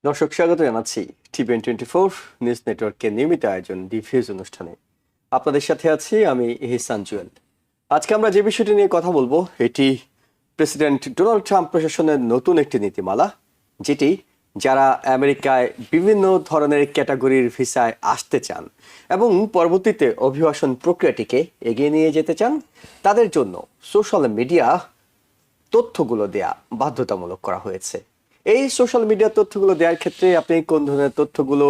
দর্শক স্বাগত জানাচ্ছি টিভেন24 নিউজ নেটওয়ার্কের নিয়মিত আয়োজন ডিভিউজ অনুষ্ঠানে। আপনাদের সাথে আছি আমি ইহসান জুয়েল। আজকে আমরা যে বিষয়টি নিয়ে কথা বলবো এটি প্রেসিডেন্ট ডোনাল্ড ট্রাম্প প্রশাসনের নতুন একটি নীতিমালা, যেটি যারা আমেরিকায় বিভিন্ন ধরনের ক্যাটাগরির ভিসায় আসতে চান এবং পরবর্তীতে অভিবাসন প্রক্রিয়াটিকে এগিয়ে নিয়ে যেতে চান, তাদের জন্য সোশ্যাল মিডিয়া তথ্যগুলো দেয়া বাধ্যতামূলক করা হয়েছে। এই সোশ্যাল মিডিয়া তথ্যগুলো দেওয়ার ক্ষেত্রে আপনি কোন ধরনের তথ্যগুলো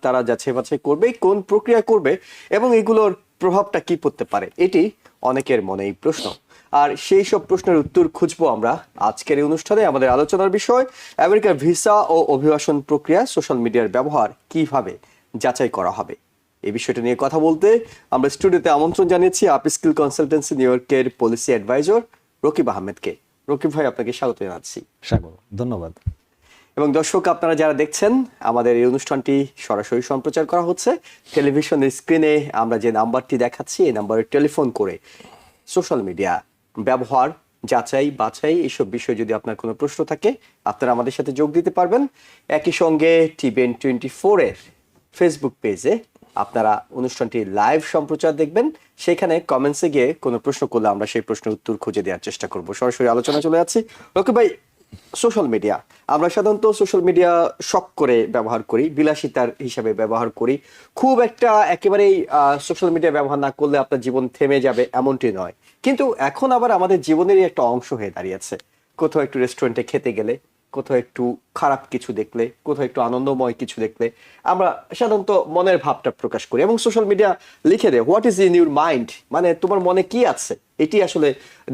তারা যাচাই বাছাই করবে, কোন প্রক্রিয়া করবে এবং এগুলোর প্রভাবটা কি পড়তে পারে, এটি অনেকের মনেই প্রশ্ন। আর সেই সব প্রশ্নের উত্তর খুঁজবো আমরা আজকের এই অনুষ্ঠানে। আমাদের আলোচনার বিষয় আমেরিকার ভিসা ও অভিবাসন প্রক্রিয়া সোশ্যাল মিডিয়ার ব্যবহার কিভাবে যাচাই করা হবে। এই বিষয়টা নিয়ে কথা বলতে আমরা স্টুডিওতে আমন্ত্রণ জানিয়েছি আপস্কিল কনসালটেন্সি নিউ ইয়র্কের পলিসি অ্যাডভাইজার রকিব আহমেদকে। রকিব ভাই, আপনাকে স্বাগত জানাচ্ছি। ধন্যবাদ। এবং দর্শক, আপনারা যারা দেখছেন, আমাদের এই অনুষ্ঠানটি সরাসরি সম্প্রচার করা হচ্ছে টেলিভিশনের স্ক্রিনে। আমরা যে নাম্বারটি দেখাচ্ছি এই নাম্বারে টেলিফোন করে সোশ্যাল মিডিয়া ব্যবহার, যাচাই বাছাই এইসব বিষয়ে যদি আপনার কোনো প্রশ্ন থাকে আপনারা আমাদের সাথে যোগ দিতে পারবেন। একই সঙ্গে টিভেন24 এর ফেসবুক পেজে আপনারা অনুষ্ঠানটি লাইভ সম্প্রচার দেখবেন। সেখানে কমেন্টসে গিয়ে কোনো প্রশ্ন করলে আমরা সেই প্রশ্নের উত্তর খুঁজে দেওয়ার চেষ্টা করব। সরাসরি আলোচনা চলে যাচ্ছি। ওকে ভাই, সোশ্যাল মিডিয়া আমরা সাধারণত সোশ্যাল মিডিয়া শখ করে ব্যবহার করি, বিলাসিতার হিসাবে ব্যবহার করি। খুব একটা একেবারেই সোশ্যাল মিডিয়া ব্যবহার না করলে আপনার জীবন থেমে যাবে এমনটি নয়, কিন্তু এখন আবার আমাদের জীবনেরই একটা অংশ হয়ে দাঁড়িয়েছে। কোথাও একটু রেস্টুরেন্টে খেতে গেলে, কোথাও একটু খারাপ কিছু দেখলে, কোথাও একটু আনন্দময় কিছু দেখলে আমরা সাধারণত মনের ভাবটা প্রকাশ করি এবং সোশ্যাল মিডিয়া লিখে দেয় what is in your mind, মানে তোমার মনে কি আছে, এটি আসলে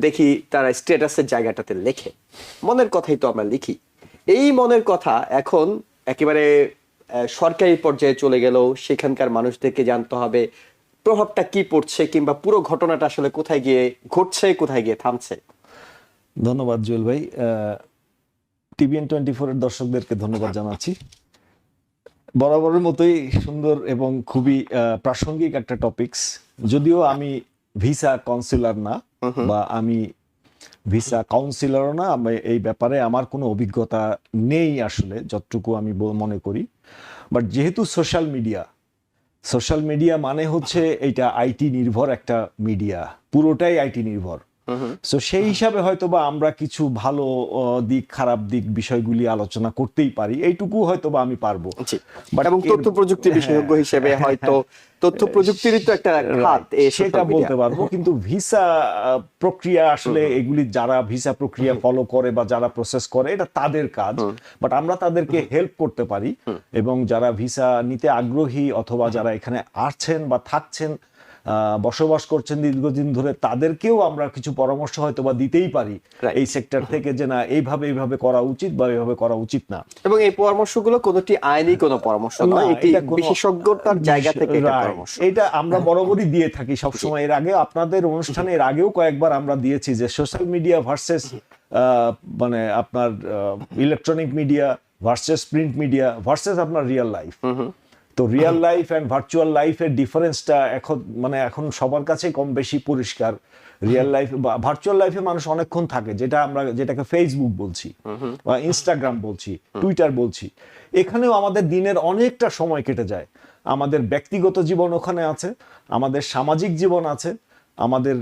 দেখি তারা স্ট্যাটাসের জায়গাটাতে লেখে। মনের কথাই তো আমরা লিখি। এই মনের কথা এখন একেবারে সরকারি পর্যায়ে চলে গেল। সেখানকার মানুষদেরকে জানতে হবে প্রভাবটা কি পড়ছে, কিংবা পুরো ঘটনাটা আসলে কোথায় গিয়ে ঘটছে, কোথায় গিয়ে থামছে। ধন্যবাদ জুয়েল ভাই। টিভিএন24 এর দর্শকদেরকে ধন্যবাদ জানাচ্ছি। বরাবরের মতোই সুন্দর এবং খুবই প্রাসঙ্গিক একটা টপিকস। যদিও আমি ভিসা কাউন্সিলর না বা আমি ভিসা কাউন্সিলরও না, এই ব্যাপারে আমার কোনো অভিজ্ঞতা নেই আসলে, যতটুকু আমি মনে করি। বাট যেহেতু সোশ্যাল মিডিয়া মানে হচ্ছে এইটা আইটি নির্ভর একটা মিডিয়া, পুরোটাই আইটি নির্ভর। সো সেই হিসাবে হয়তো বা আমরা কিছু ভালো দিক, খারাপ দিক বিষয়গুলি আলোচনা করতেই পারি, এইটুকু হয়তো বা আমি পারবো। এবং তথ্য প্রযুক্তি বিশেষজ্ঞ হিসেবে হয়তো তথ্য প্রযুক্তিরই তো একটা খাত, সেটা বলতে পারবো। কিন্তু ভিসা প্রক্রিয়া আসলে এগুলি যারা ভিসা প্রক্রিয়া ফলো করে বা যারা প্রসেস করে এটা তাদের কাজ, বাট আমরা তাদেরকে হেল্প করতে পারি। এবং যারা ভিসা নিতে আগ্রহী অথবা যারা এখানে আসছেন বা থাকছেন, বসবাস করছেন দীর্ঘদিন ধরে, তাদেরকেও আমরা কিছু পরামর্শ হয়তো বা দিতেই পারি এই সেক্টর থেকে, যে না এইভাবে করা উচিত বা এইভাবে করা উচিত না। এবং এই পরামর্শগুলো কোনোটি আইনি কোনো পরামর্শ নয়, এটি বিশেষজ্ঞতার জায়গা থেকে পরামর্শ। এটা আমরা বরাবরই দিয়ে থাকি সবসময়। এর আগে আপনাদের অনুষ্ঠানে এর আগেও কয়েকবার আমরা দিয়েছি যে সোশ্যাল মিডিয়া ভার্সেস মানে আপনার electronic media versus print media versus আপনার রিয়েল লাইফ। তো রিয়েল লাইফ এন্ড ভার্চুয়াল লাইফের ডিফারেন্সটা এখন সবার কাছে কম বেশি পরিষ্কার। রিয়েল লাইফ বা ভার্চুয়াল লাইফে মানুষ অনেকক্ষণ থাকে, যেটাকে ফেসবুক বলছি বা ইনস্টাগ্রাম বলছি, টুইটার বলছি। এখানেও আমাদের দিনের অনেকটা সময় কেটে যায়। আমাদের ব্যক্তিগত জীবন ওখানে আছে, আমাদের সামাজিক জীবন আছে, আমাদের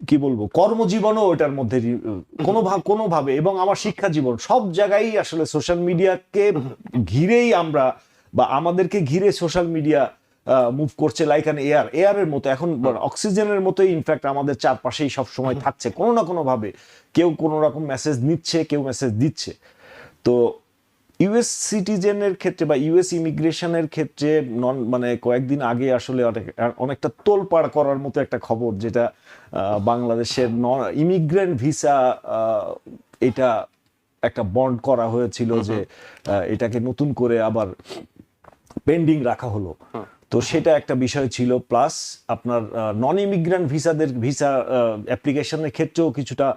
কি বলবো কর্মজীবনও ওটার মধ্যে কোনোভাবে, এবং আমার শিক্ষা জীবন, সব জায়গায় আসলে সোশ্যাল মিডিয়াকে ঘিরেই আমরা বা আমাদেরকে ঘিরে সোশ্যাল মিডিয়া মুভ করছে লাইক অ্যান এয়ারের মতো। এখন অক্সিজেনের মতোই ইনফ্যাক্ট আমাদের চারপাশেই সব সময় থাকছে কোনো না কোনো ভাবে। কেউ কোনো রকম মেসেজ নিচ্ছে, কেউ মেসেজ দিচ্ছে। তো ইউএস সিটিজেনের ক্ষেত্রে বা ইউএস ইমিগ্রেশনের ক্ষেত্রে মানে কয়েকদিন আগে আসলে অনেকটা তোলপাড় করার মতো একটা খবর, যেটা বাংলাদেশের ইমিগ্রেন্ট ভিসা এটা একটা বন্ড করা হয়েছিল যে এটাকে নতুন করে আবার পেন্ডিং রাখা হলো। তো সেটা একটা বিষয় ছিল। প্লাস আপনার নন ইমিগ্রেন্ট ভিসা অ্যাপ্লিকেশনের ক্ষেত্রেও কিছুটা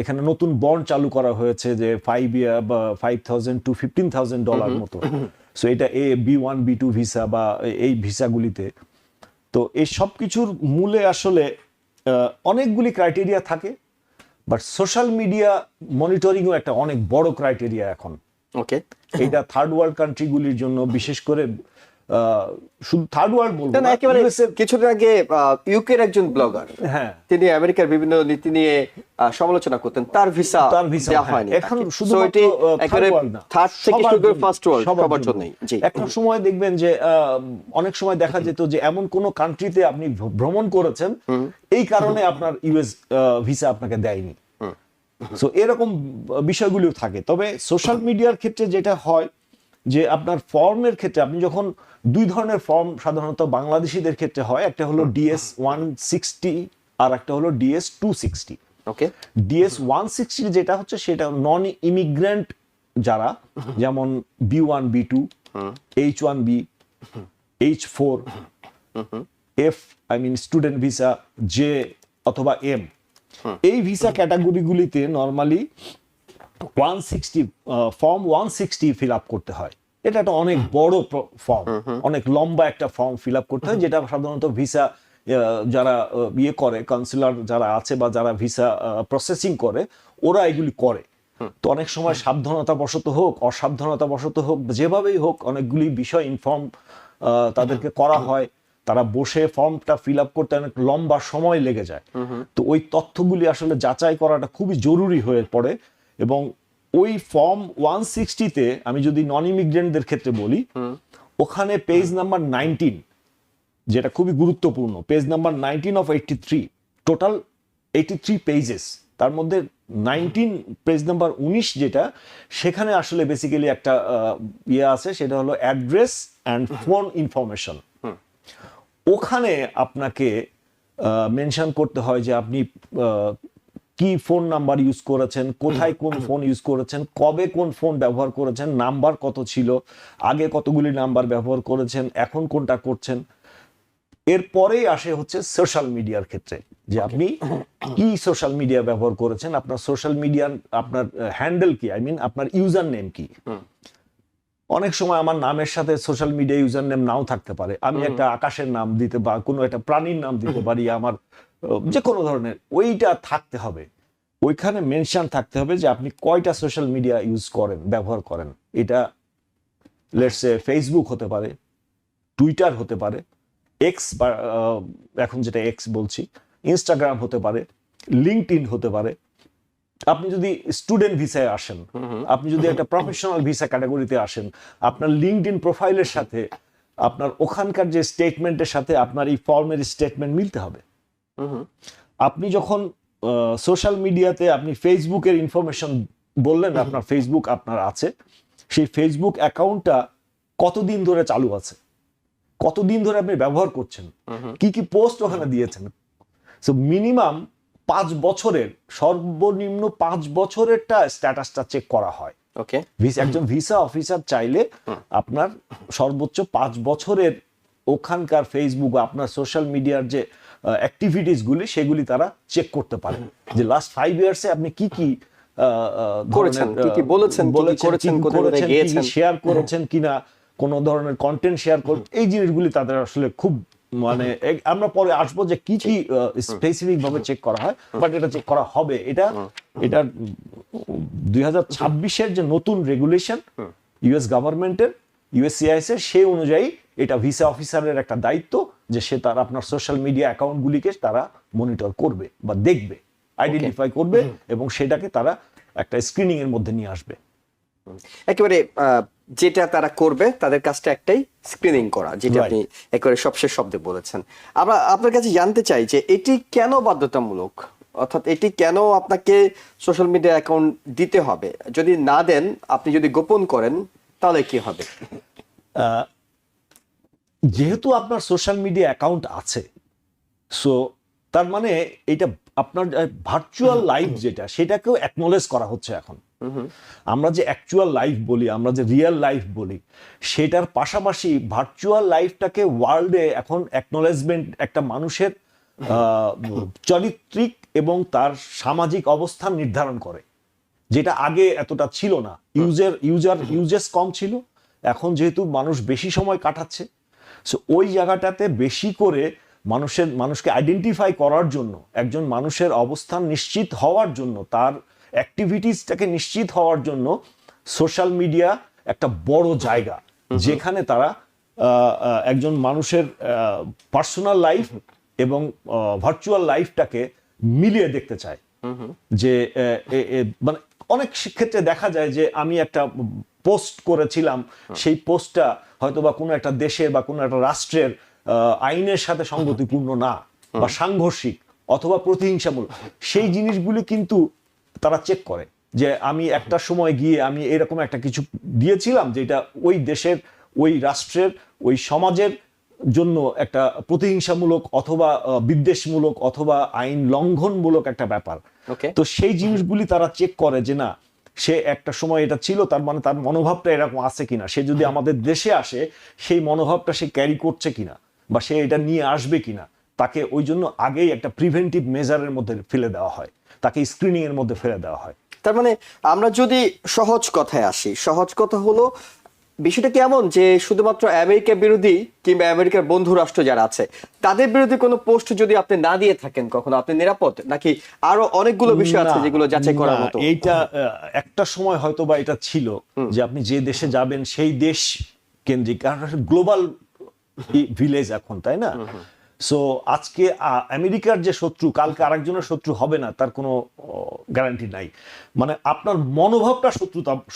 এখানে নতুন বন্ড চালু করা হয়েছে, যে 5 ইয়ার বা $5,000 to $15,000 মতো। সো এটা B1 B2 ভিসা বা এই ভিসাগুলিতে। তো এই সব কিছুর মূলে আসলে অনেকগুলি ক্রাইটেরিয়া থাকে, বাট সোশ্যাল মিডিয়া মনিটরিংও একটা অনেক বড় ক্রাইটেরিয়া এখন। ওকে, এটা থার্ড ওয়ার্ল্ড কান্ট্রিগুলির জন্য, বিশেষ করে শুধু থার্ড ওয়ার্ল্ড বলবো না, একেবারে US এর, কিছুদিন আগে ইউকের একজন ব্লগার, হ্যাঁ, তিনি আমেরিকার বিভিন্ন নীতি নিয়ে সমালোচনা করতেন, তার ভিসা দেওয়া হয়নি। এখন তাকে। শুধু So এটি একেবারে থার্ড থেকে শুরু করে ফার্স্ট ওয়ার্ল্ড সবার জন্যই। জি, একটা সময় দেখবেন যে অনেক সময় দেখা যেত যে এমন কোন কান্ট্রিতে আপনি ভ্রমণ করেছেন, এই কারণে আপনার ইউএস ভিসা আপনাকে দেয়নি। সো এরকম বিষয়গুলিও থাকে। তবে সোশ্যাল মিডিয়ার ক্ষেত্রে যেটা হয় যে আপনার ফর্মের ক্ষেত্রে আপনি যখন দুই ধরনের ফর্ম সাধারণত বাংলাদেশিদের ক্ষেত্রে হয়, একটা হলো DS 160 আর একটা হলো DS 260। ওকে, DS 160 যেটা হচ্ছে সেটা নন ইমিগ্রেন্ট যারা, যেমন B1 B2 H1B H4 F I mean student visa J অথবা M, এই ভিসা ক্যাটাগরিগুলিতে নরমালি 160 ফর্ম 160 ফিল আপ করতে হয়। এটা একটা অনেক বড় ফর্ম, অনেক লম্বা একটা ফর্ম ফিল আপ করতে হয়, যেটা সাধারণত ভিসা যারা ইয়ে করে, কাউন্সিলর যারা আছে বা যারা ভিসা প্রসেসিং করে, ওরা এগুলি করে। তো অনেক সময় সাবধানতা বশত হোক, অসাবধানতা বশত হোক, যেভাবেই হোক, অনেকগুলি বিষয় ইনফর্ম তাদেরকে করা হয়। তারা বসে ফর্মটা ফিল আপ করতে অনেক লম্বা সময় লেগে যায়। তো ওই তথ্যগুলি আসলে যাচাই করাটা খুবই জরুরি হয়ে পড়ে। এবং ওই ফর্ম 160-তে আমি যদি নন ইমিগ্রেন্টদের ক্ষেত্রে বলি, ওখানে পেজ নাম্বার 19, যেটা খুবই গুরুত্বপূর্ণ, page number 19 of 83, total 83 pages, তার মধ্যে 19 পেজ নাম্বার 19 যেটা, সেখানে আসলে বেসিক্যালি একটা ইয়ে আছে, সেটা হলো অ্যাড্রেস অ্যান্ড ফোন ইনফরমেশন। ওখানে আপনাকে মেনশন করতে হয় যে আপনি কি ফোন নাম্বার ইউজ করেছেন, কোথায় কোন ফোন ইউজ করেছেন, কবে কোন ফোন ব্যবহার করেছেন, নাম্বার কত ছিল, আগে কতগুলি নাম্বার ব্যবহার করেছেন, এখন কোনটা করছেন। এরপরেই আসে হচ্ছে সোশ্যাল মিডিয়ার ক্ষেত্রে, যে আপনি কি সোশ্যাল মিডিয়া ব্যবহার করেছেন, আপনার সোশ্যাল মিডিয়ার আপনার হ্যান্ডেল কি, আই মিন আপনার ইউজার নেম কি। অনেক সময় আমার নামের সাথে সোশ্যাল মিডিয়া ইউজার নেম নাও থাকতে পারে, আমি একটা আকাশের নাম দিতে বা কোনো একটা প্রাণীর নাম দিতে পারি, আমার যে কোনো ধরনের, ওইটা থাকতে হবে, ওইখানে মেনশন থাকতে হবে যে আপনি কয়টা সোশ্যাল মিডিয়া ইউজ করেন, ব্যবহার করেন। এটা লেটস সে ফেসবুক হতে পারে, টুইটার হতে পারে, এক্স বা এখন যেটা এক্স বলছি, ইনস্টাগ্রাম হতে পারে, লিঙ্কডইন হতে পারে। আপনি যদি স্টুডেন্ট ভিসায় আসেন, আপনি যদি একটা প্রফেশনাল ভিসা ক্যাটাগরিতে আসেন, আপনার লিঙ্কডইন প্রোফাইলের সাথে আপনার ওখানকার যে স্টেটমেন্টের সাথে আপনার এই ফর্মের স্টেটমেন্ট মিলতে হবে। আপনি যখন সোশ্যাল মিডিয়াতে আপনি ফেসবুকের ইনফরমেশন বললেন, আপনার ফেসবুক আপনার আছে, সেই ফেসবুক অ্যাকাউন্টটা কতদিন ধরে চালু আছে, কতদিন ধরে আপনি ব্যবহার করছেন, কি কি পোস্ট ওখানে দিয়েছেন। সো মিনিমাম 5 বছরের, সর্বনিম্ন 5 বছরেরটা স্ট্যাটাসটা চেক করা হয়। ওকে, একজন ভিসা অফিসার চাইলে আপনার সর্বোচ্চ 5 বছরের ওখানকার ফেসবুক, আপনার সোশ্যাল মিডিয়ার যে অ্যাক্টিভিটিস গুলি, সেগুলি তারা চেক করতে পারে, যে লাস্ট 5 ইয়ার্সে আপনি কি কি করেছেন, কি কি বলেছেন, কি কি করেছেন, কোথায় গিয়েছেন, শেয়ার করেছেন কিনা, কোন ধরনের কন্টেন্ট শেয়ার করছেন, এই জিনিসগুলি তাদের আসলে খুব, মানে আমরা পরে আসবো যে কি কি স্পেসিফিক ভাবে চেক করা হয়, বাট এটা চেক করা হবে। এটা 2026-এর যে নতুন রেগুলেশন ইউএস গভর্নমেন্টের, ইউএসসিআইএস এর, সেই অনুযায়ী এটা ভিসা অফিসারের একটা দায়িত্ব যে সে তার আপনার সোশ্যাল মিডিয়া অ্যাকাউন্টগুলিকে তারা মনিটর করবে বা দেখবে, আইডেন্টিফাই করবে, এবং সেটাকে তারা একটা স্ক্রিনিং এর মধ্যে নিয়ে আসবে। একেবারে যেটা তারা করবে, তাদের কাজটা একটাই, স্ক্রিনিং করা, যেটা আপনি একেবারে সবশেষ শব্দে বলেছেন। আমরা আপনার কাছে জানতে চাই যে এটি কেন বাধ্যতামূলক, অর্থাৎ এটি কেন আপনাকে সোশ্যাল মিডিয়া অ্যাকাউন্ট দিতে হবে? যদি না দেন, আপনি যদি গোপন করেন, তাহলে কি হবে? যেহেতু আপনার সোশ্যাল মিডিয়া অ্যাকাউন্ট আছে, সো তার মানে এটা আপনার ভার্চুয়াল লাইফ যেটা, সেটাকেও অ্যাকনোলেজ করা হচ্ছে এখন। আমরা যে অ্যাকচুয়াল লাইফ বলি, আমরা যে রিয়েল লাইফ বলি, সেটার পাশাপাশি ভার্চুয়াল লাইফটাকে ওয়ার্ল্ডে এখন অ্যাকনোলেজমেন্ট একটা মানুষের চারিত্রিক এবং তার সামাজিক অবস্থান নির্ধারণ করে, যেটা আগে এতটা ছিল না। ইউজেস কম ছিল, এখন যেহেতু মানুষ বেশি সময় কাটাচ্ছে, সো ওই জায়গাটাতে বেশি করে মানুষকে আইডেন্টিফাই করার জন্য, একজন মানুষের অবস্থান নিশ্চিত হওয়ার জন্য, তার অ্যাক্টিভিটিসটাকে নিশ্চিত হওয়ার জন্য সোশ্যাল মিডিয়া একটা বড় জায়গা যেখানে তারা একজন মানুষের পার্সোনাল লাইফ এবং ভার্চুয়াল লাইফটাকে মিলিয়ে দেখতে চায়। যে মানে অনেক ক্ষেত্রে দেখা যায় যে আমি একটা পোস্ট করেছিলাম, সেই পোস্টটা হয়তো বা কোনো একটা দেশের বা কোনো একটা রাষ্ট্রের আইনের সাথে সঙ্গতিপূর্ণ না, বা সাংঘর্ষিক অথবা প্রতিহিংসামূলক, সেই জিনিসগুলি কিন্তু তারা চেক করে। যে আমি একটা সময় গিয়ে আমি এরকম একটা কিছু দিয়েছিলাম যেটা ওই দেশের, ওই রাষ্ট্রের, ওই সমাজের জন্য একটা প্রতিহিংসামূলক অথবা বিদ্বেষমূলক অথবা আইন লঙ্ঘনমূলক একটা ব্যাপার। তো সেই জিনিসগুলি তারা চেক করে যে না, সে একটা সময় এটা ছিল, তার মানে তার মনোভাবটা এরকম আছে কিনা, সে যদি আমাদের দেশে আসে সেই মনোভাবটা সে ক্যারি করছে কিনা, বা সে এটা নিয়ে আসবে কিনা। তাকে ওই জন্য আগেই একটা প্রিভেন্টিভ মেজারের মধ্যে ফেলে দেওয়া হয়, তাকে স্ক্রিনিং এর মধ্যে ফেলে দেওয়া হয়। তার মানে আমরা যদি সহজ কথায় আসি, সহজ কথা হলো বিষয়টা কেমন যে শুধুমাত্র আমেরিকা বিরোধী কিংবা আমেরিকার বন্ধু রাষ্ট্র যারা আছে তাদের বিরোধী কোনো পোস্ট যদি আপনি না দিয়ে থাকেন কখনো, আপনি নিরাপদ, নাকি আরো অনেকগুলো বিষয় আছে যেগুলো যাচাই করার মতো? এইটা একটা সময় হয়তো বা এটা ছিল যে আপনি যে দেশে যাবেন সেই দেশ কেন্দ্রিক, গ্লোবাল ভিলেজ এখন, তাই না? সো আজকে আমেরিকার যে শত্রু কালকে আরেকজনের শত্রু হবে না, তার কোনো গ্যারান্টি নাই। মানে আপনার মনোভাবটা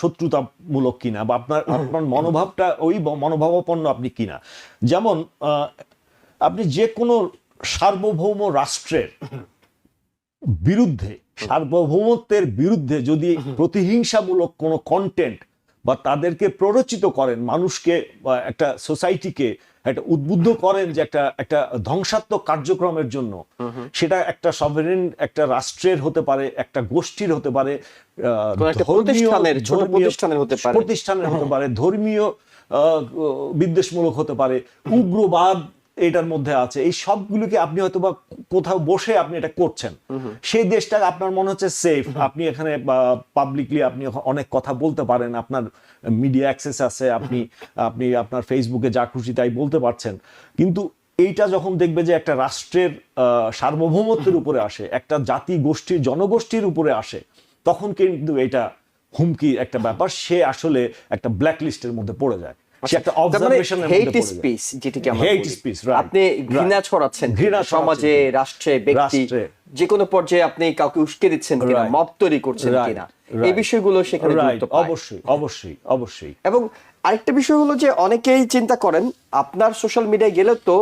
শত্রুতামূলক কিনা, বা আপনার মনোভাবটা ওই মনোভাবাপন্ন আপনি কিনা। যেমন আপনি যে কোনো সার্বভৌম রাষ্ট্রের বিরুদ্ধে, সার্বভৌমত্বের বিরুদ্ধে যদি প্রতিহিংসামূলক কোনো কন্টেন্ট বা তাদেরকে প্ররোচিত করেন, মানুষকে বা একটা সোসাইটিকে একটা উদ্বুদ্ধ করেন যে একটা ধ্বংসাত্মক কার্যক্রমের জন্য, সেটা একটা সভরেন একটা রাষ্ট্রের হতে পারে, একটা গোষ্ঠীর হতে পারে, প্রতিষ্ঠানের হতে পারে, ধর্মীয় বিদ্বেষমূলক হতে পারে, উগ্রবাদ এটার মধ্যে আছে, এই সবগুলোকে আপনি হয়তো বা কোথাও বসে আপনি এটা করছেন, সেই দেশটা আপনার মনে হচ্ছে সেফ, আপনি এখানে পাবলিকলি আপনি অনেক কথা বলতে পারেন, আপনার মিডিয়া অ্যাক্সেস আছে, আপনি আপনার ফেসবুকে যা খুশি তাই বলতে পারছেন। কিন্তু এইটা যখন দেখবে যে একটা রাষ্ট্রের সার্বভৌমত্বের উপরে আসে, একটা জাতি গোষ্ঠীর জনগোষ্ঠীর উপরে আসে, তখন কিন্তু এটা হুমকি একটা ব্যাপার, সে আসলে একটা ব্ল্যাক লিস্টের মধ্যে পড়ে যায়। আপনি ঘৃণা ছড়াচ্ছেন সমাজে, রাষ্ট্রে, ব্যক্তি, যে কোনো পর্যায়ে আপনি কাউকে উস্কে দিচ্ছেন কিনা, মব তৈরি করছেন কিনা, এই বিষয়গুলো সেখানে অবশ্যই। এবং আরেকটা বিষয় হলো যে অনেকেই চিন্তা করেন আপনার সোশ্যাল মিডিয়ায় গেলে তো,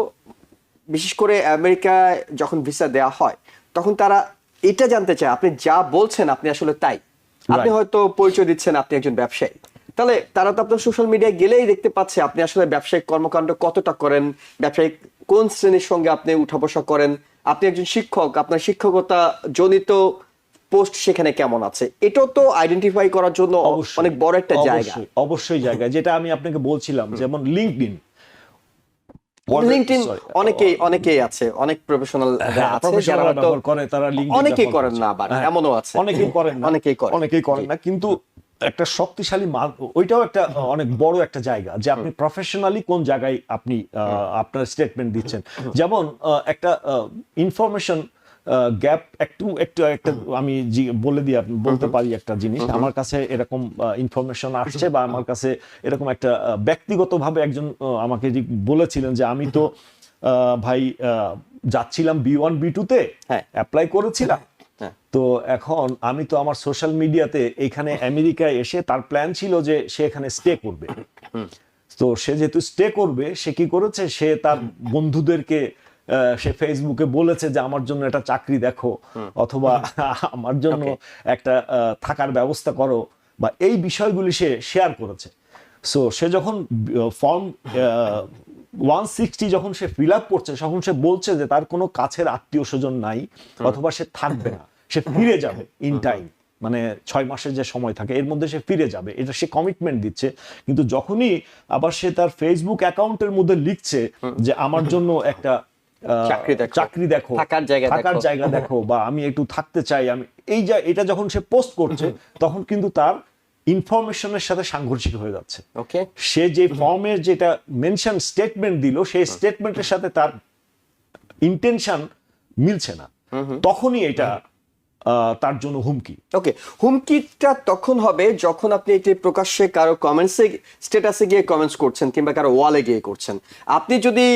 বিশেষ করে আমেরিকায় যখন ভিসা দেওয়া হয় তখন তারা এটা জানতে চায় আপনি যা বলছেন আপনি আসলে তাই। আপনি হয়তো পরিচয় দিচ্ছেন আপনি একজন ব্যবসায়ী, তাহলে তারা তো আপনার সোশ্যাল মিডিয়ায় গেলেই দেখতে পাচ্ছে আপনি আসলে ব্যবসায়িক কর্মকাণ্ড কতটা করেন, ব্যবসায়িক কোন শ্রেণীর সঙ্গে আপনি উঠা বসা করেন, আপনি একজন শিক্ষক, আপনার শিক্ষকতা জনিত পোস্ট সেখানে কেমন আছে, এটাও তো আইডেন্টিফাই করার জন্য অনেক বড় একটা জায়গা। অবশ্যই জায়গা, যেটা আমি আপনাকে বলছিলাম, যেমন লিঙ্কডইন অনেকেই আছে, অনেক প্রফেশনাল আছে যারা ব্যবহার করে, তারা লিঙ্কডইন অনেকেই করেন না, আবার এমনও আছে অনেকেই করেন না, কিন্তু একটা শক্তিশালী ওইটাও একটা অনেক বড় একটা জায়গা যে আপনি প্রফেশনালি কোন জায়গায় আপনি আপনার স্টেটমেন্ট দিচ্ছেন। যেমন একটা ইনফরমেশন গ্যাপ একটু একটা আমি বলতে পারি একটা জিনিস, আমার কাছে এরকম ইনফরমেশন আসছে, বা আমার কাছে এরকম একটা ব্যক্তিগতভাবে একজন আমাকে বলেছিলেন যে আমি তো ভাই যাচ্ছিলাম B1 B2 তে, অ্যাপ্লাই করেছিলাম, তো এখন আমি তো আমার সোশ্যাল মিডিয়াতে এখানে আমেরিকায় এসে তার প্ল্যান ছিল যে সে এখানে স্টে করবে। তো সে যেহেতু স্টে করবে, সে কি করেছে, সে তার বন্ধুদেরকে সে ফেসবুকে বলেছে যে আমার জন্য একটা চাকরি দেখো, অথবা আমার জন্য একটা থাকার ব্যবস্থা করো, বা এই বিষয়গুলি সে শেয়ার করেছে। সো সে যখন ফর্ম 160 যখন সে ফিল আপ করছে, তখন সে বলছে যে তার কোনো কাছের আত্মীয় স্বজন নাই, অথবা সে থাকবে না, সে ফিরে যাবে ইন টাইম, মানে 6 মাসের যে সময় থাকে এর মধ্যে সে ফিরে যাবে, এটা সে কমিটমেন্ট দিচ্ছে। কিন্তু যখনই আবার সে তার ফেসবুক অ্যাকাউন্টের মধ্যে লিখছে যে আমার জন্য একটা চাকরি দেখো, থাকার জায়গা দেখো, বা আমি একটু থাকতে চাই, আমি এটা যখন সে পোস্ট করছে, তখন কিন্তু তার ইনফরমেশনের সাথে সাংঘর্ষিক হয়ে যাচ্ছে। সে যে ফর্মের যেটা মেনশন স্টেটমেন্ট দিল, সেই স্টেটমেন্টের সাথে তার ইন্টেনশন মিলছে না, তখনই এটা তার জন্য হুমকি। ওকে, হুমকিটা তখন হবে যখন আপনি এটি প্রকাশ্যে কারো কমেন্টসে স্ট্যাটাসে গিয়ে কমেন্টস করছেন কিংবা কারো ওয়ালে গিয়ে করছেন। আপনি যদি